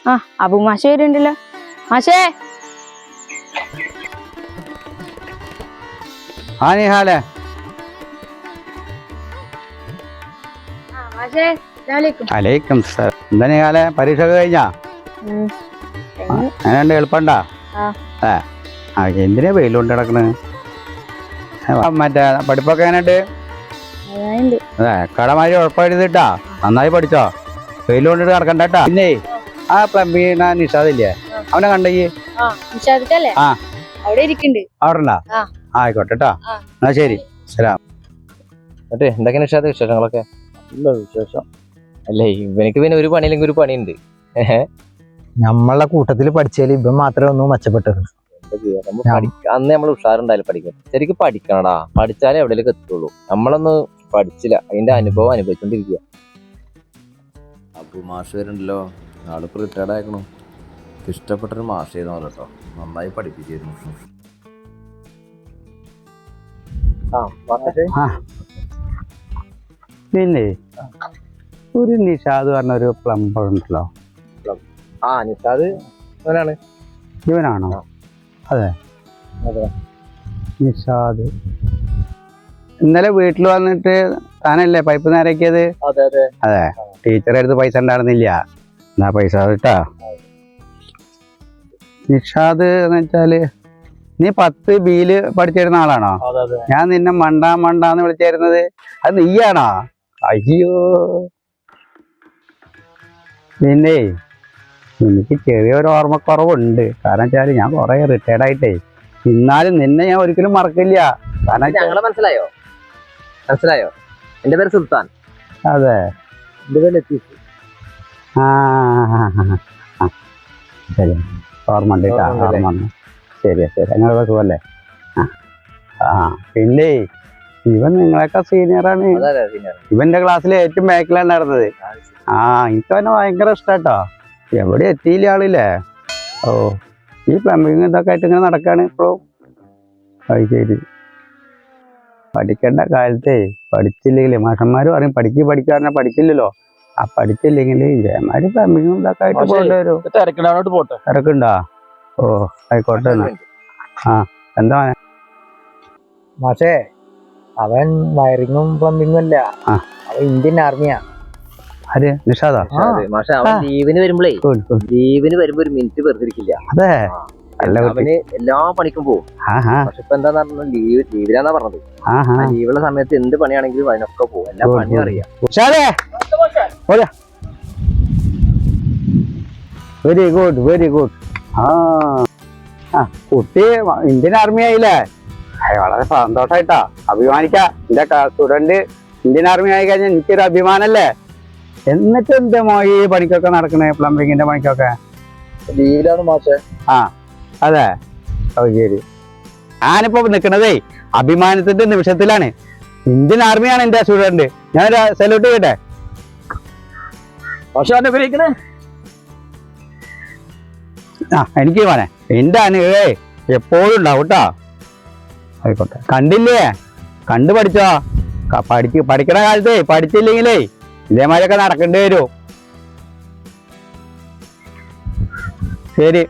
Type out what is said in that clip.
ആ അബു മാഷ വരുന്നുണ്ടല്ലോ. മാഷേ ആ നിഹാലെ അലൈക്കും സലാം. എന്താ നിഹാലെ പരീക്ഷ ഒക്കെ കഴിഞ്ഞാ? അങ്ങനെ എളുപ്പണ്ടാ? എന്തിനാ വെയിലുകൊണ്ട് കിടക്കണ്? മറ്റേ പഠിപ്പൊക്കെ എങ്ങനെയുണ്ട്? അതെ കടമാരി ഉറപ്പായിട്ടാ നന്നായി പഠിച്ചോ. വെയിലുകൊണ്ടിട്ട് കിടക്കണ്ടാ. പിന്നെ ആ പ്ലംബിംഗ് നിഷാദില്ലേ അവനെ കണ്ടേ? അവിടെ ഉണ്ടാ? ആയിക്കോട്ടെ കേട്ടോ. എന്നാ ശരി സലാം. എന്നിട്ട് എന്തൊക്കെയാണ് നിഷാദ് വിശേഷങ്ങളൊക്കെ? നല്ല വിശേഷം. അല്ലേ ഇവനക്ക് പിന്നെ ഒരു പണിയില്ലെങ്കിൽ ഒരു പണിയുണ്ട്. നമ്മളെ കൂട്ടത്തിൽ പഠിച്ചാൽ ഇവൻ മാത്രമേ ഒന്നും മെച്ചപ്പെട്ടത്. അന്ന് നമ്മൾ ഉഷാറുണ്ടായാലും പഠിക്കും. ശരിക്കും പഠിക്കണടാ. പഠിച്ചാലേ എവിടെയൊക്കെ എത്തുള്ളൂ. നമ്മളൊന്ന് പഠിച്ചില്ല, അതിന്റെ അനുഭവം അനുഭവിച്ചോണ്ടിരിക്കുക. അബു മാഷ് വരുന്നുണ്ടല്ലോ. ആളിപ്പോൾ റിട്ടയർഡ് ആയിക്കണു. ഇഷ്ടപ്പെട്ടൊരു മാഷ് ചെയ്തു കേട്ടോ. നന്നായി പഠിപ്പിച്ചിരുന്നു. പിന്നെ ഒരു നിഷാദ് പറഞ്ഞൊരു പ്ലംബർ ഉണ്ടല്ലോ. നിഷാദ് അവനാണ്. ഇവനാണോ? അതെ നിഷാദ് ഇന്നലെ വീട്ടിൽ വന്നിട്ട് താനല്ലേ പൈപ്പ് നേരാക്കിയത്? അതെ ടീച്ചറെ അടുത്ത് പൈസ ഉണ്ടായിരുന്നില്ല. എന്നാ പൈസ കിട്ടാ. നിഷാദ് എന്ന് വെച്ചാല് നീ 10 ബിയില് പഠിച്ചിരുന്ന ആളാണോ? ഞാൻ നിന്നെ മണ്ടാന്ന് വിളിച്ചിരുന്നത് അത് നീയാണോ? അയ്യോ പിന്നെ എനിക്ക് ചെറിയൊരു ഓർമ്മക്കുറവുണ്ട്. കാരണം വെച്ചാല് ഞാൻ കുറെ റിട്ടയർഡ് ആയിട്ടേ. എന്നാലും നിന്നെ ഞാൻ ഒരിക്കലും മറക്കില്ല. കാരണം ഞങ്ങളെ മനസ്സിലായോ? എന്റെ പേര് സുൽത്താൻ. അതെ എന്റെ പേര് ലത്തീഫ്. ശരി ഓർമ്മ ഉണ്ട് കേട്ടോ. ഓർമ്മ ഉണ്ട്. ശരി അങ്ങനെ സുഖല്ലേ? പിന്നെ ഇവൻ നിങ്ങളെയൊക്കെ സീനിയറാണ്. ഇവന്റെ ക്ലാസ്സിൽ ഏറ്റവും ബാക്കിലാണ് നടന്നത്. എനിക്ക് അവനെ ഭയങ്കര ഇഷ്ടാട്ടോ. എവിടെ എത്തിയില്ല ആളില്ലേ? ഓ ഈ പ്ലംബിങ് ഇതൊക്കെ ആയിട്ട് ഇങ്ങനെ നടക്കാണ് ഇപ്പോഴും. അത് ശരി. പഠിക്കേണ്ട കാലത്തേ പഠിച്ചില്ലെങ്കിൽ മാഷന്മാര് പറയും പഠിക്കാരനെ പഠിക്കില്ലല്ലോ. ആ പഠിച്ചില്ലെങ്കിൽ ഇതേമാതിരി പ്ലംബിങ്ങും ഇതൊക്കെ ആയിട്ട് പോകേണ്ടി വരും. തിരക്കുണ്ടോ? ഓ ആയിക്കോട്ടെ. എന്താ പക്ഷേ അവൻ വയറിങ്ങും പ്ലംബിങ്ങും അല്ല, അവൻ ഇന്ത്യൻ ആർമിയാ. ആര്? നിഷാദാ? ലീവിന് വരുമ്പോ ഒരു മിനിറ്റ് വെറുതെ ഇരിക്കില്ല. അതെ അവന് എല്ലാ പണിക്കും പോകും. പക്ഷെ ഇപ്പൊ എന്താ ലീവിലാന്നാ പറഞ്ഞത്. ലീവുള്ള സമയത്ത് എന്ത് പണിയാണെങ്കിലും അതിനൊക്കെ പോകും. എല്ലാ പണിയും അറിയാം. Very good. കുട്ടി ഇന്ത്യൻ ആർമി ആയില്ലേ? വളരെ സന്തോഷായിട്ടാ. അഭിമാനിക്കാ. എന്റെ സ്റ്റുഡന്റ് ഇന്ത്യൻ ആർമി ആയി കഴിഞ്ഞാൽ എനിക്കൊരു അഭിമാനല്ലേ? എന്നിട്ട് എന്താ ഈ പണിക്കൊക്കെ നടക്കണേ? പ്ലംബിങ്ങിന്റെ പണിക്കൊക്കെ ലീവിലാണ് മാഷേ. അതെ ശരി. ഞാനിപ്പോ നിക്കണതേ അഭിമാനത്തിന്റെ നിമിഷത്തിലാണ്. ഇന്ത്യൻ ആർമിയാണ് എന്റെ സ്റ്റുഡന്റ്. ഞാൻ സല്യൂട്ട് ചെയ്യട്ടെ. എനിക്ക് മോനെ എന്റെ അനുവേ എപ്പോഴും ഉണ്ടാവും കേട്ടോ. ആയിക്കോട്ടെ. കണ്ടില്ലേ? കണ്ടു പഠിച്ചോ. പഠിക്കണ കാലത്തേ പഠിച്ചില്ലെങ്കിലേ ഇതേമാതിരിയൊക്കെ നടക്കേണ്ടി വരും. ശരി.